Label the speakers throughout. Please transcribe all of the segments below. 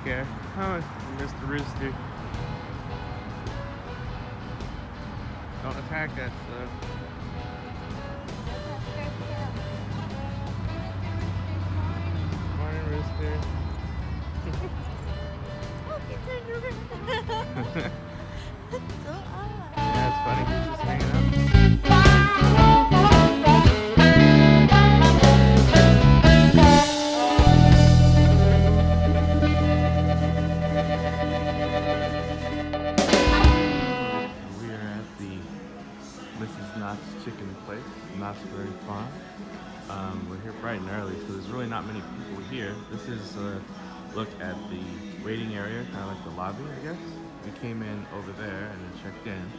Speaker 1: care. Oh, Mr. Rooster. Don't attack us, Morning, Rooster.
Speaker 2: So odd.
Speaker 1: Yeah, it's funny. He's just hanging out. We are at the Mrs. Knott's chicken place, Knott's Berry Farm. We're here bright and early, so there's really not many people here. This is a look at the waiting area, kind of like the lobby, I guess. We came in over there and then checked in.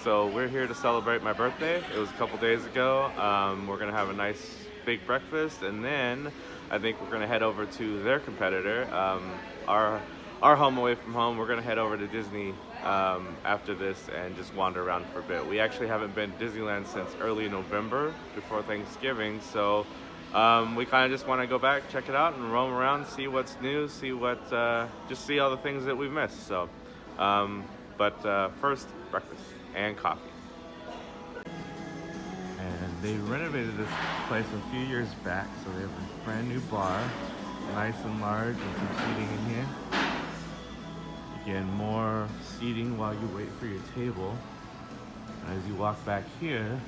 Speaker 1: So we're here to celebrate my birthday. It was a couple days ago. We're gonna have a nice big breakfast, and then I think we're gonna head over to their competitor, our home away from home. We're gonna head over to Disney after this and just wander around for a bit. We actually haven't been to Disneyland since early November, before Thanksgiving, so we kind of just want to go back, check it out, and roam around, see what's new, see what, just see all the things that we've missed. So, first, breakfast and coffee. And they renovated this place a few years back, so they have a brand new bar, nice and large, and some seating in here. Again, more seating while you wait for your table. And as you walk back here,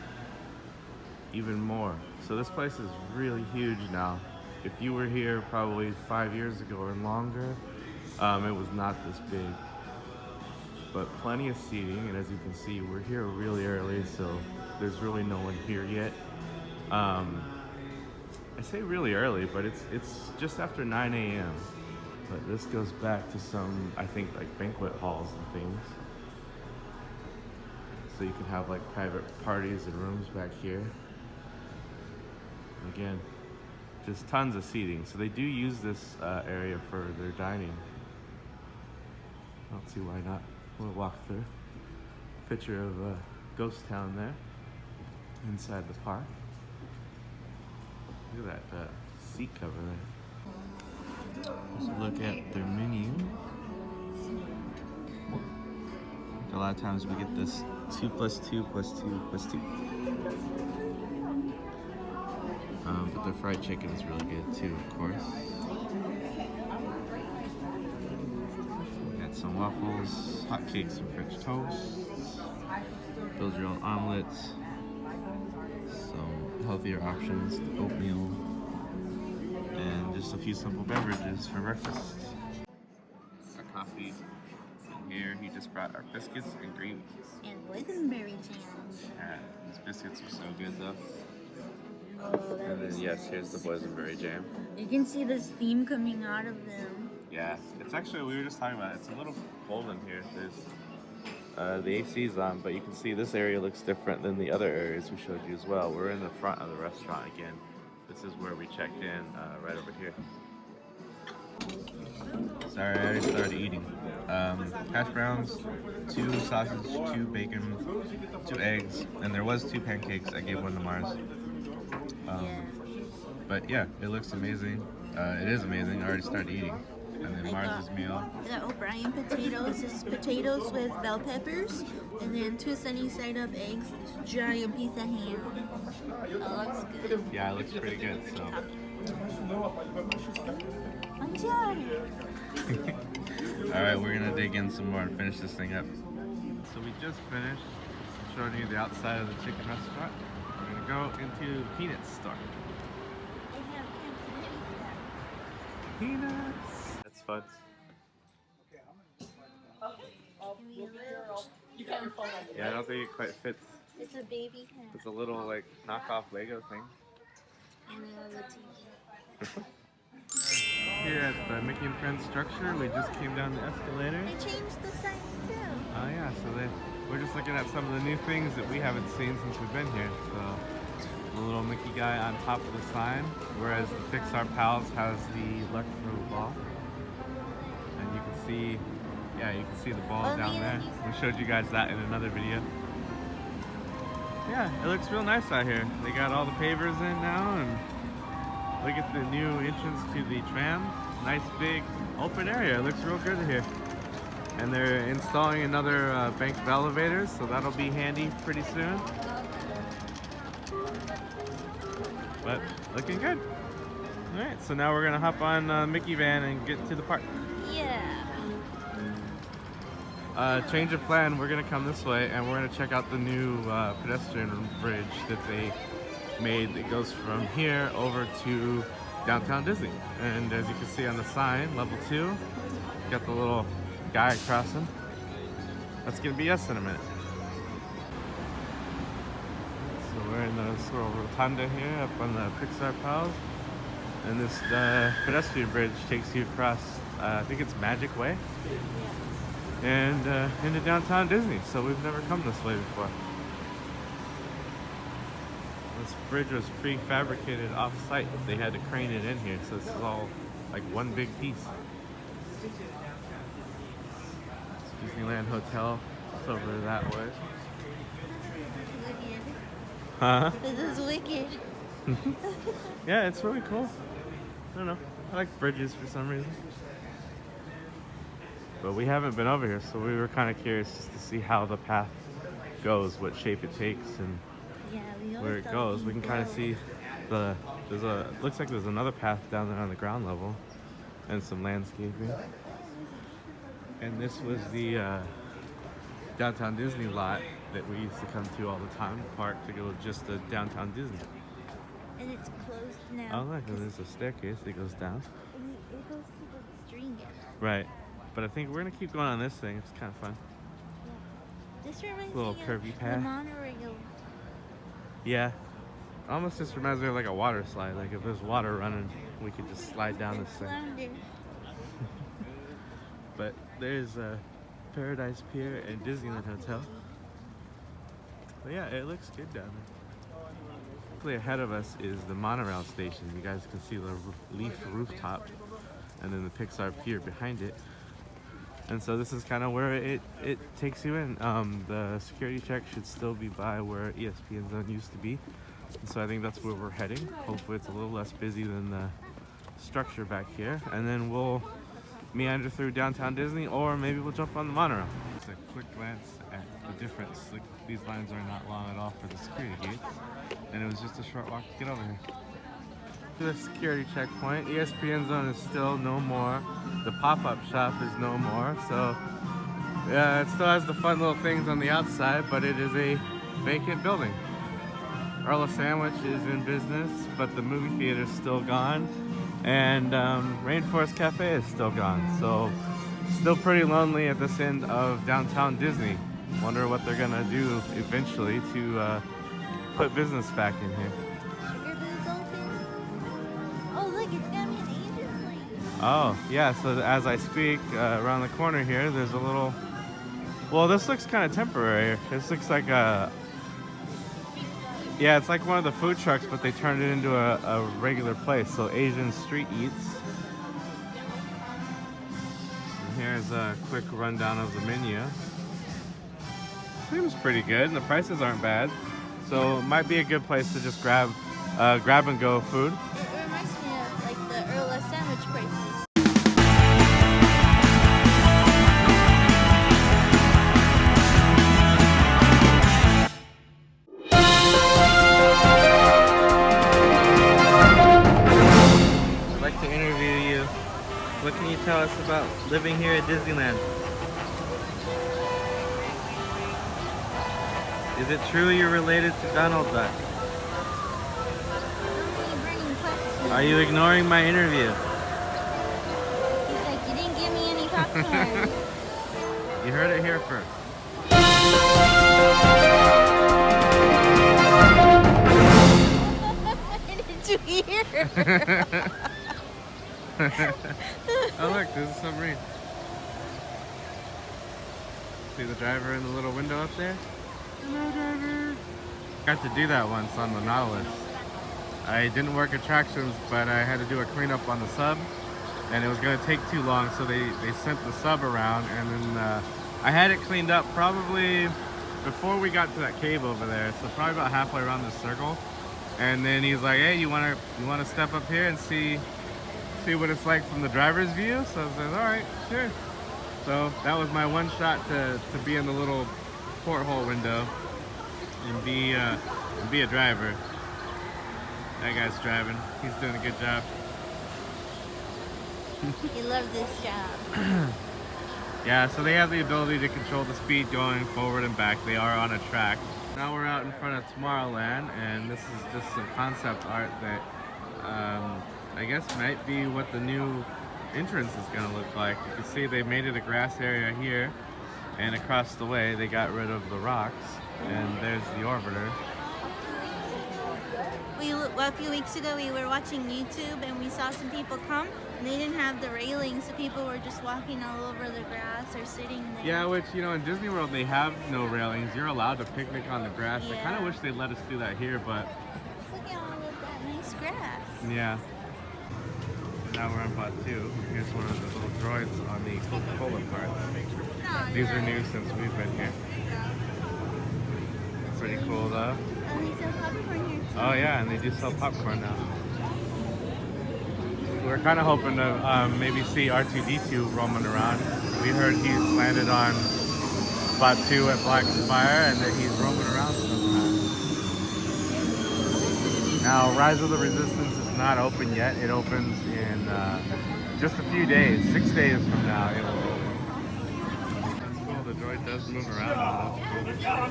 Speaker 1: even more. So this place is really huge now. If you were here probably 5 years ago or longer, it was not this big. But plenty of seating, and as you can see, we're here really early, so there's really no one here yet. I say really early, but it's just after 9 a.m. But this goes back to some, I think, like banquet halls and things. So you can have like private parties and rooms back here. And again, just tons of seating. So they do use this area for their dining. I don't see why not. We'll walk through. Picture of Ghost Town there, inside the park. Look at that seat cover there. Let's look at their menu. A lot of times we get this 2 plus 2 plus 2 plus 2. But the fried chicken is really good too, of course. Got some waffles, hotcakes, and French toast. Build your own omelets. Some healthier options, oatmeal, and just a few simple beverages for breakfast. Our coffee. And here he just brought our biscuits and gravy.
Speaker 2: And boysenberry jam.
Speaker 1: Yeah, these biscuits are so good though.
Speaker 2: Oh, that
Speaker 1: And
Speaker 2: is
Speaker 1: then yes, here's the boysenberry jam.
Speaker 2: You can see the steam coming out of them.
Speaker 1: Yeah, it's actually, we were just talking about it, it's a little cold in here. There's the AC's on, but you can see this area looks different than the other areas we showed you as well. We're in the front of the restaurant again. This is where we checked in, right over here. Sorry, I already started eating. Hash browns, 2 sausage, 2 bacon, 2 eggs, and there was 2 pancakes. I gave one to Marzz. But yeah, it looks amazing. It is amazing. I already started eating. And then Marz's meal.
Speaker 2: The O'Brien potatoes is potatoes with bell peppers, and then 2 sunny side up eggs, this giant piece of ham. It looks good.
Speaker 1: Yeah, it looks pretty good. So. All right, we're gonna dig in some more and finish this thing up. So we just finished showing you the outside of the chicken restaurant. We're gonna go into the peanut store. Peanuts. That's fun. Yeah, I don't think it quite fits.
Speaker 2: It's a baby hat.
Speaker 1: It's a little like knockoff Lego thing.
Speaker 2: And then a little TV.
Speaker 1: Here at the Mickey and Friends structure, we just came down the escalator.
Speaker 2: They changed the sign too.
Speaker 1: Oh yeah, so we're just looking at some of the new things that we haven't seen since we've been here. So the little Mickey guy on top of the sign, whereas the Pixar Pals has the electro ball. And you can see, yeah, you can see the ball down there. We showed you guys that in another video. Yeah, it looks real nice out here. They got all the pavers in now, and look at the new entrance to the tram. nice big open area. It looks real good here. And they're installing another bank of elevators, so that'll be handy pretty soon. But looking good. All right, so now we're gonna hop on Mickey van and get to the park.
Speaker 2: Yeah.
Speaker 1: Change of plan. We're gonna come this way, and we're gonna check out the new pedestrian bridge that they made that goes from here over to downtown Disney. And as you can see on the sign, level 2, got the little guy crossing. That's gonna be us in a minute. So we're in the sort of rotunda here up on the Pixar Pals, and this pedestrian bridge takes you across, I think it's Magic Way, and into downtown Disney. So we've never come this way before. This bridge was prefabricated off-site. They had to crane it in here, so this is all like one big piece. Disneyland Hotel. It's over that way.
Speaker 2: Wicked.
Speaker 1: Huh?
Speaker 2: This is wicked.
Speaker 1: Yeah, it's really cool. I don't know. I like bridges for some reason. But we haven't been over here, so we were kind of curious just to see how the path goes, what shape it takes, and
Speaker 2: Yeah,
Speaker 1: where it goes. We can kind of see looks like there's another path down there on the ground level, and some landscaping. And this was the downtown Disney lot that we used to come to all the time, park to go just to downtown Disney.
Speaker 2: And it's closed now.
Speaker 1: Oh look, and there's a staircase that goes down.
Speaker 2: And it goes to the stream.
Speaker 1: Right, but I think we're gonna keep going on this thing. It's kind of fun.
Speaker 2: Yeah. This reminds
Speaker 1: Little
Speaker 2: me
Speaker 1: curvy
Speaker 2: of
Speaker 1: path.
Speaker 2: the monorail.
Speaker 1: Yeah, almost just reminds me of like a water slide. Like if there's water running, we could just slide down this thing.
Speaker 2: Flounder.
Speaker 1: But there's Paradise Pier and Disneyland Hotel. But yeah, it looks good down there. Directly ahead of us is the monorail station. You guys can see the leaf rooftop, and then the Pixar Pier behind it. And so this is kind of where it takes you in. The security check should still be by where ESPN Zone used to be. And so I think that's where we're heading. Hopefully it's a little less busy than the structure back here. And then we'll meander through downtown Disney, or maybe we'll jump on the monorail. Just a quick glance at the difference. Like, these lines are not long at all for the security gates. And it was just a short walk to get over here. To the security checkpoint. ESPN Zone is still no more. The pop-up shop is no more. So yeah, it still has the fun little things on the outside, but it is a vacant building. Earl of Sandwich is in business, but the movie theater is still gone. And Rainforest Cafe is still gone. So still pretty lonely at this end of downtown Disney. Wonder what they're gonna do eventually to put business back in here.
Speaker 2: Sugar Boo's open. Oh, look, it's got me an Asian lane.
Speaker 1: Oh, yeah, so as I speak, around the corner here, there's a little... Well, this looks kind of temporary. This looks like a... Yeah, it's like one of the food trucks, but they turned it into a regular place. So Asian Street Eats. And here's a quick rundown of the menu. Seems pretty good, and the prices aren't bad. So it might be a good place to just grab and go food.
Speaker 2: It reminds me of like the Earl of Sandwich prices.
Speaker 1: I'd like to interview you. What can you tell us about living here at Disneyland? Is it true you're related to Donald Duck? Are you ignoring my interview?
Speaker 2: He's like, you didn't give me any popcorn.
Speaker 1: You heard it here first.
Speaker 2: Did you hear?
Speaker 1: Oh look, there's a submarine. See the driver in the little window up there? Hello, driver. Got to do that once on the Nautilus. I didn't work attractions, but I had to do a cleanup on the sub, and it was going to take too long, so they sent the sub around, and then I had it cleaned up probably before we got to that cave over there, so probably about halfway around the circle. And then he's like, hey, you want to step up here and see see what it's like from the driver's view. So I said, all right, sure. So that was my one shot to be in the little porthole window and be a driver. That guy's driving. He's doing a good job.
Speaker 2: You love this job.
Speaker 1: Yeah, so they have the ability to control the speed going forward and back. They are on a track. Now we're out in front of Tomorrowland, and this is just some concept art that I guess might be what the new entrance is going to look like. You can see they made it a grass area here, and across the way they got rid of the rocks, and there's the orbiter.
Speaker 2: A few weeks ago we were watching YouTube and we saw some people come and they didn't have the railings, so people were just walking all over the grass or sitting there.
Speaker 1: Yeah, which, you know, in Disney World they have no railings. You're allowed to picnic on the grass.
Speaker 2: Yeah.
Speaker 1: I kind of wish they'd let us do that here, but...
Speaker 2: Look at all of that nice grass.
Speaker 1: Yeah. Now we're on Bot 2. Here's one of the little droids on the Coca-Cola part. These are new since we've been here. Pretty cool though.
Speaker 2: Oh, they sell popcorn here too.
Speaker 1: Oh yeah, and they do sell popcorn now. We're kind of hoping to maybe see R2-D2 roaming around. We heard he's landed on Bot 2 at Black Spire and that he's roaming around sometime. Now, Rise of the Resistance is not open yet. It opens in just a few days, 6 days from now it will open. That's cool, the droid does move around. That's cool.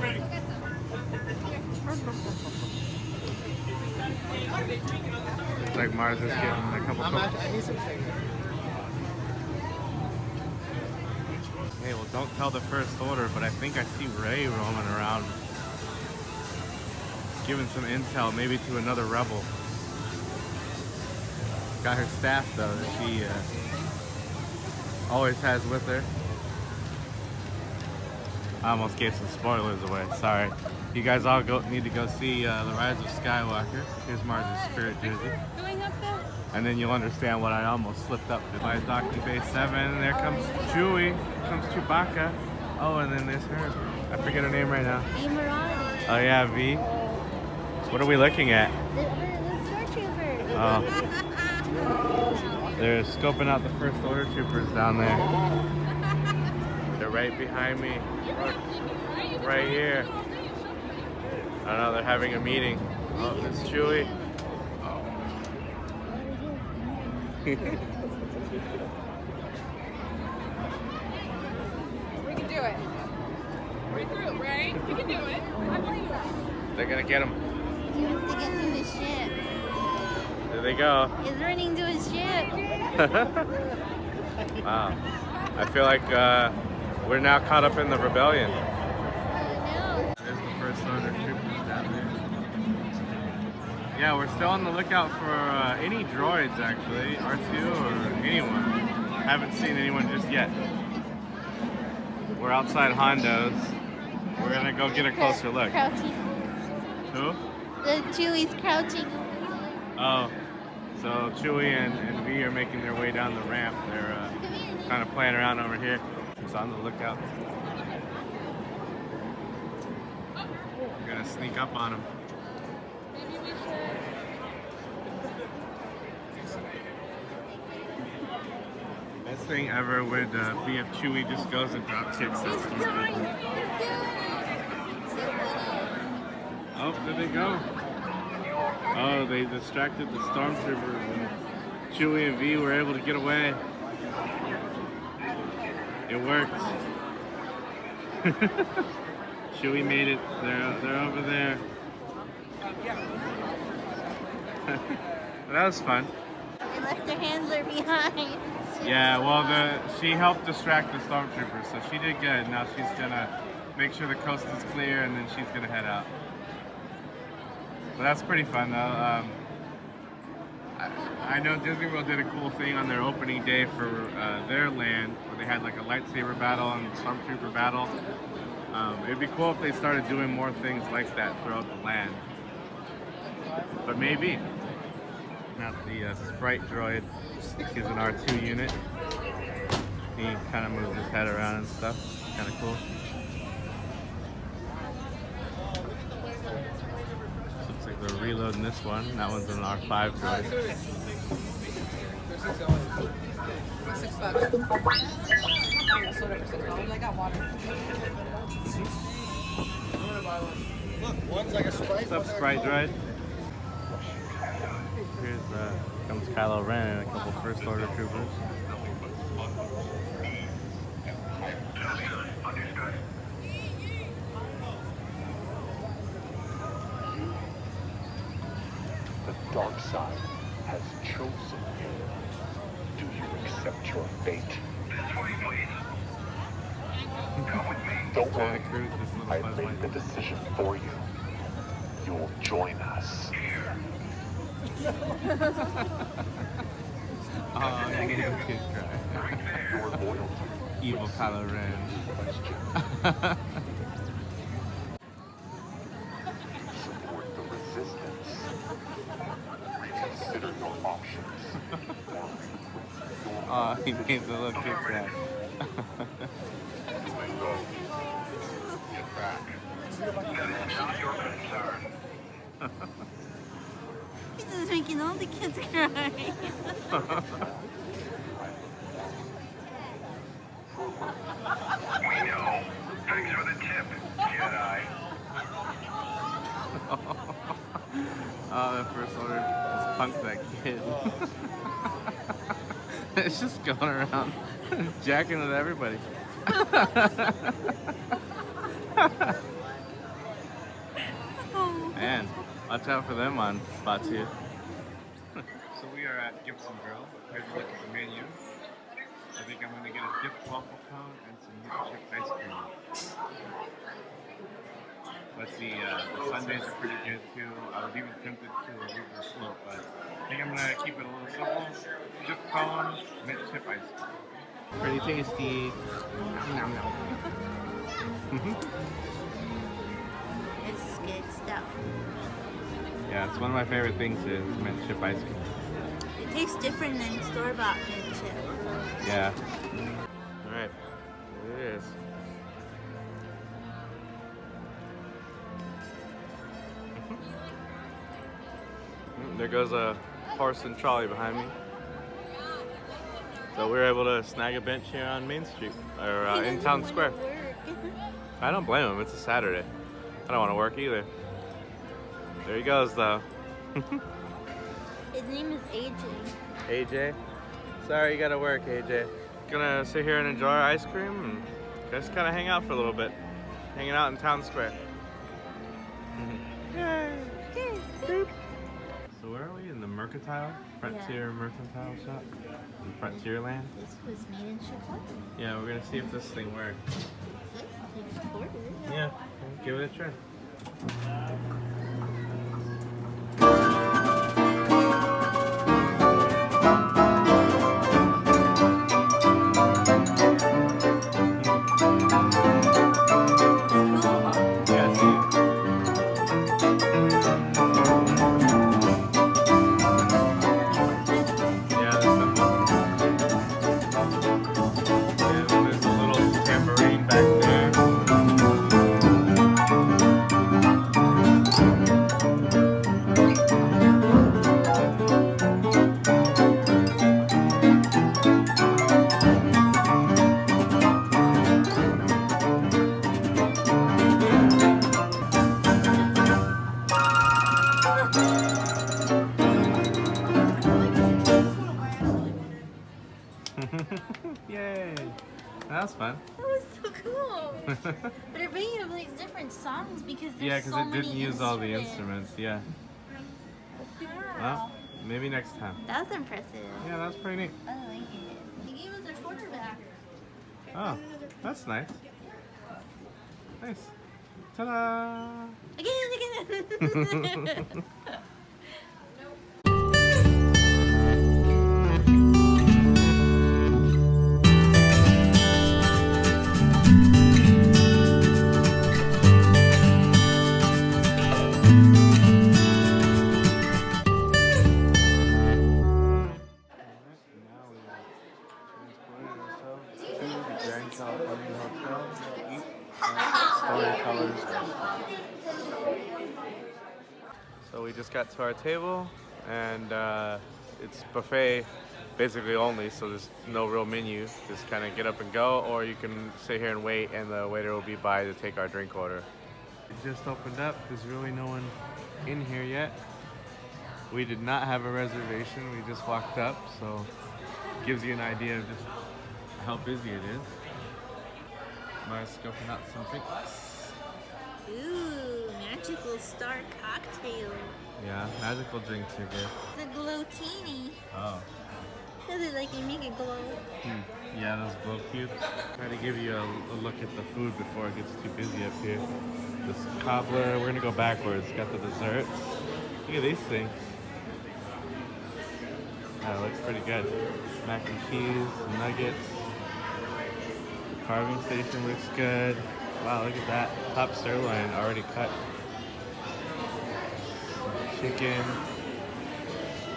Speaker 1: Looks like Marzz is getting a couple Hey, well, don't tell the First Order, but I think I see Rey roaming around, giving some intel, maybe to another rebel. Got her staff though that she always has with her. I almost gave some spoilers away. Sorry. You guys all need to go see The Rise of Skywalker. Here's Marz's spirit jersey.
Speaker 2: Going up there?
Speaker 1: And then you'll understand what I almost slipped up to. By docking Bay 7, there comes Chewie, comes Chewbacca. Oh, and then there's her. I forget her name right now.
Speaker 2: Emerald.
Speaker 1: Oh yeah, V. What are we looking at?
Speaker 2: The stormtroopers.
Speaker 1: Oh. They're scoping out the First Order troopers down there. They're right behind me. Look, right here. I don't know, they're having a meeting. Oh, it's Chewie. Oh.
Speaker 3: We can do it. We're through, right? We can do it. I believe that.
Speaker 1: They're gonna get him.
Speaker 2: He wants to get to his ship.
Speaker 1: There they go.
Speaker 2: He's running to his ship.
Speaker 1: Wow. I feel like we're now caught up in the rebellion.
Speaker 2: Oh no.
Speaker 1: There's the First Order troopers down there. Yeah, we're still on the lookout for any droids actually, R2 or anyone. Haven't seen anyone just yet. We're outside Hondo's. We're gonna go get a closer look.
Speaker 2: Crouching.
Speaker 1: Who?
Speaker 2: The Chewie's crouching.
Speaker 1: Oh, so Chewie and V are making their way down the ramp. They're kind of playing around over here. It's on the lookout. We're gonna sneak up on them.
Speaker 3: Maybe we should.
Speaker 1: Best thing ever would be if Chewie just goes and drop kicks us. Oh, there they go. Oh, they distracted the stormtroopers and Chewie and V were able to get away. It worked. Chewie made it. They're over there. That was fun.
Speaker 2: They left their handler behind.
Speaker 1: Yeah, well, she helped distract the stormtroopers, so she did good. Now she's gonna make sure the coast is clear, and then she's gonna head out. But that's pretty fun, though. I know Disney World did a cool thing on their opening day for their land, where they had like a lightsaber battle and a stormtrooper battle. It'd be cool if they started doing more things like that throughout the land. But maybe. Not the sprite droid. He's an R2 unit. He kind of moves his head around and stuff. Kind of cool. Looks like they're reloading this one. That one's an R5 droid.
Speaker 3: $6. I got soda for $6. I got water.
Speaker 4: Look, one's like a Sprite.
Speaker 1: What's up, Sprite Dried? Here's comes Kylo Ren and a couple First Order troopers.
Speaker 5: The dark side has chosen you. Do you accept your fate? Don't worry, I made the decision for you. You'll join us.
Speaker 1: Oh, you gave a kid cry.
Speaker 5: Your loyalty.
Speaker 1: Evil Kylo Ren.
Speaker 5: Support the resistance. Reconsider your options.
Speaker 1: Oh, he gave the little kid cry.
Speaker 5: Get back.
Speaker 2: This is making all the kids cry.
Speaker 5: We know. Thanks for the tip, Jedi.
Speaker 1: Oh, that First Order just punked that kid. It's just going around jacking with everybody. Man, watch out for them on spots here. So we are at Gibson Grill. Here's a look at the menu. I think I'm gonna get a dipped waffle cone and some nut chip ice cream. Let's see, the sundaes are pretty good too. I was even tempted to a river slope, but I think I'm gonna keep it a little simple. Dipped cone, nut chip ice cream. Pretty tasty. Nom nom.
Speaker 2: It's good stuff.
Speaker 1: Yeah, it's one of my favorite things is mint chip ice cream.
Speaker 2: It tastes different than store-bought mint chip.
Speaker 1: Yeah. Alright, here it is. There goes a horse and trolley behind me. So we were able to snag a bench here on Main Street, or in Town Square. I don't blame him, it's a Saturday. I don't want to work either. There he goes though.
Speaker 2: His name is AJ.
Speaker 1: AJ? Sorry you gotta work, AJ. Gonna sit here and enjoy our ice cream and just kind of hang out for a little bit. Hanging out in Town Square. Yay! Boop. So where are we? In the Mercantile? Frontier Mercantile shop? In Frontierland?
Speaker 2: This was made in Chicago.
Speaker 1: Yeah, we're gonna see if this thing works.
Speaker 2: It's quarters.
Speaker 1: Yeah, give it a try. Yay! That was fun.
Speaker 2: That was so cool. But it bringing up these different songs because there's
Speaker 1: Yeah, because
Speaker 2: so
Speaker 1: it didn't
Speaker 2: many
Speaker 1: use all the instruments. Yeah.
Speaker 2: Wow.
Speaker 1: Well, maybe next time.
Speaker 2: That was impressive.
Speaker 1: Yeah, that was pretty neat.
Speaker 2: I like it. He gave us our quarterback.
Speaker 1: Oh, that's nice. Nice. Ta-da!
Speaker 2: Again.
Speaker 1: So we just got to our table, and it's buffet basically only, so there's no real menu. Just kind of get up and go, or you can sit here and wait, and the waiter will be by to take our drink order. It just opened up. There's really no one in here yet. We did not have a reservation. We just walked up, so it gives you an idea of just how busy it is. Marzz scoping out some drinks.
Speaker 2: Ooh, magical star cocktail.
Speaker 1: Yeah, magical drinks are good.
Speaker 2: The glowtini.
Speaker 1: Oh.
Speaker 2: Does it like you make it glow?
Speaker 1: Yeah, those glow cubes. Try to give you a look at the food before it gets too busy up here. This cobbler, we're gonna go backwards. Got the desserts. Look at these things. That looks pretty good. Mac and cheese, nuggets. The carving station looks good. Wow, look at that. Top sirloin already cut. Chicken.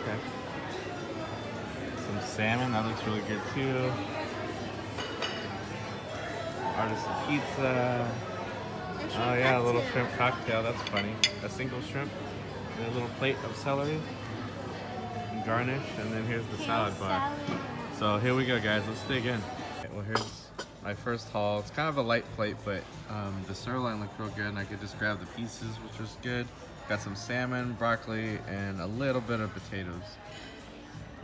Speaker 1: Okay. Some salmon, that looks really good too. Artisan pizza. Oh yeah, a little shrimp cocktail, that's funny. A single shrimp and a little plate of celery and garnish, and then here's the salad bar. So here we go, guys, let's dig in. Okay, well, here's my first haul. It's kind of a light plate, but the sirloin looked real good, and I could just grab the pieces, which was good. Got some salmon, broccoli, and a little bit of potatoes.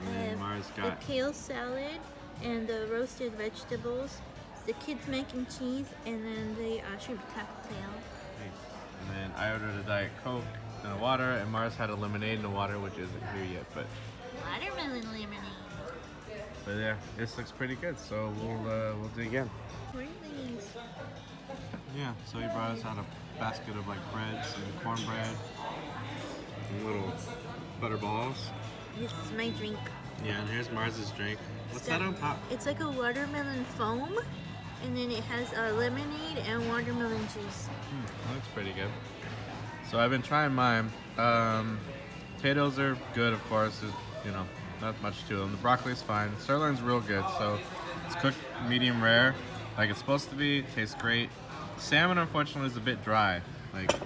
Speaker 1: And then Marzz got
Speaker 2: the kale salad and the roasted vegetables, the kids mac and cheese, and then the shrimp cocktail.
Speaker 1: nice. And then I ordered a Diet Coke and a water, and Marzz had a lemonade and a water, which isn't here yet, but
Speaker 2: Watermelon lemonade.
Speaker 1: yeah, this looks pretty good. So we'll dig in.
Speaker 2: What are these?
Speaker 1: Yeah, so he brought us out a basket of like breads and cornbread and little butter balls.
Speaker 2: This is my drink.
Speaker 1: Yeah, and here's Marzz's drink. What's that on top?
Speaker 2: It's like a watermelon foam, and then it has lemonade and watermelon juice.
Speaker 1: That looks pretty good. So I've been trying mine. Potatoes are good, of course. There's, you know, not much to them. The broccoli's fine. Sirloin's real good. So it's cooked medium rare, like it's supposed to be. Tastes great. Salmon, unfortunately, is a bit dry. Like, you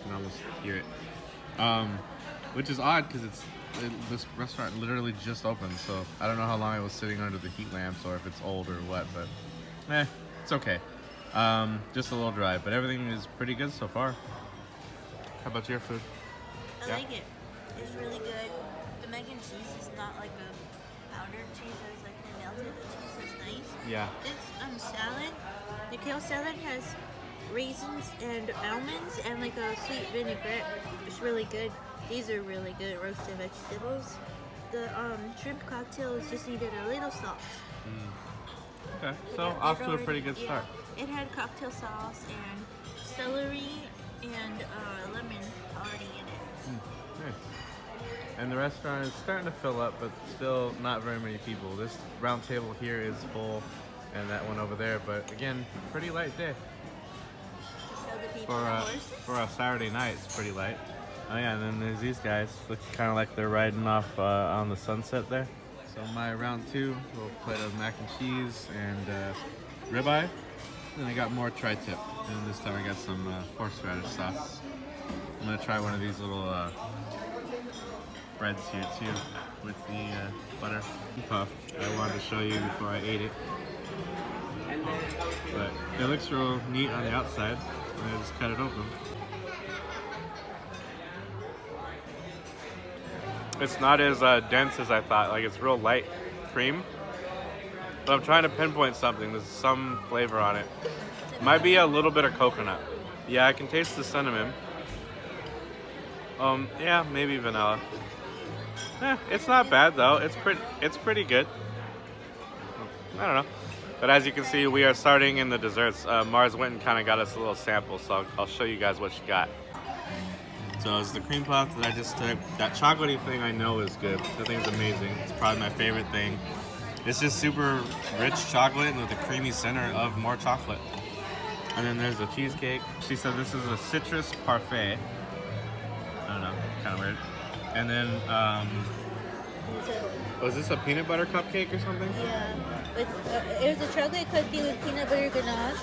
Speaker 1: can almost hear it. Which is odd because this restaurant literally just opened, so I don't know how long it was sitting under the heat lamps or if it's old or what, but it's okay. Just a little dry, but everything is pretty good so far. How about your food?
Speaker 2: I like it. It's really good. The mac and cheese is not like a powdered cheese. It's like the melted cheese. It's nice.
Speaker 1: Yeah.
Speaker 2: This salad, the kale salad has raisins and almonds and like a sweet vinaigrette. It's really good. These are really good roasted vegetables. The shrimp cocktail just needed a little sauce.
Speaker 1: Okay, so off to a pretty good start.
Speaker 2: It had cocktail sauce and celery and lemon already in it.
Speaker 1: Nice. And the restaurant is starting to fill up, but still not very many people. This round table here is full, and that one over there. But again, pretty light day.
Speaker 2: So the people on horses?
Speaker 1: For a Saturday night, it's pretty light. Oh yeah, and then there's these guys. Looks kind of like they're riding off on the sunset there. So my round two, a little plate of mac and cheese and ribeye. Then I got more tri-tip, and this time I got some horseradish sauce. I'm gonna try one of these little breads here too, with the butter puff. I wanted to show you before I ate it. But it looks real neat on the outside, and I just cut it open. It's not as dense as I thought. Like, it's real light cream. But I'm trying to pinpoint something. There's some flavor on it. Might be a little bit of coconut. Yeah, I can taste the cinnamon. Yeah, maybe vanilla. It's not bad though. It's pretty good. I don't know. But as you can see, we are starting in the desserts. Marzz went and kind of got us a little sample, so I'll show you guys what she got. So it's the cream puff that I just took. That chocolatey thing I know is good. The thing's amazing. It's probably my favorite thing. It's just super rich chocolate and with a creamy center of more chocolate. And then there's the cheesecake. She said this is a citrus parfait. I don't know, kind of weird. And then, was this a peanut butter cupcake or something?
Speaker 2: Yeah. It was a chocolate cookie with peanut butter ganache.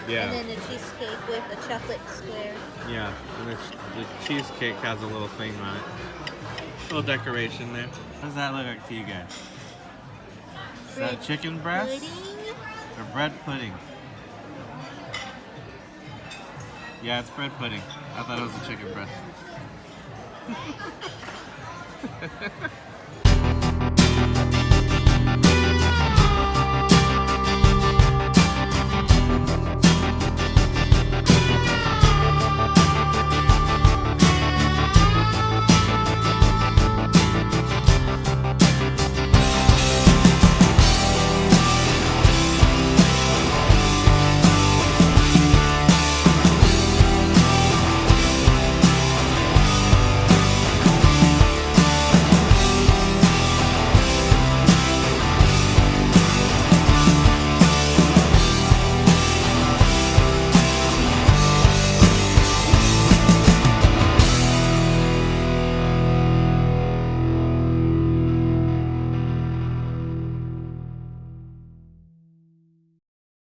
Speaker 1: Yeah.
Speaker 2: And then a cheesecake with a chocolate square.
Speaker 1: Yeah, and the cheesecake has a little thing on it. Little decoration there. How does that look like to you guys? Is that chicken breast
Speaker 2: Pudding?
Speaker 1: or bread pudding? Yeah, it's bread pudding. I thought it was a chicken breast.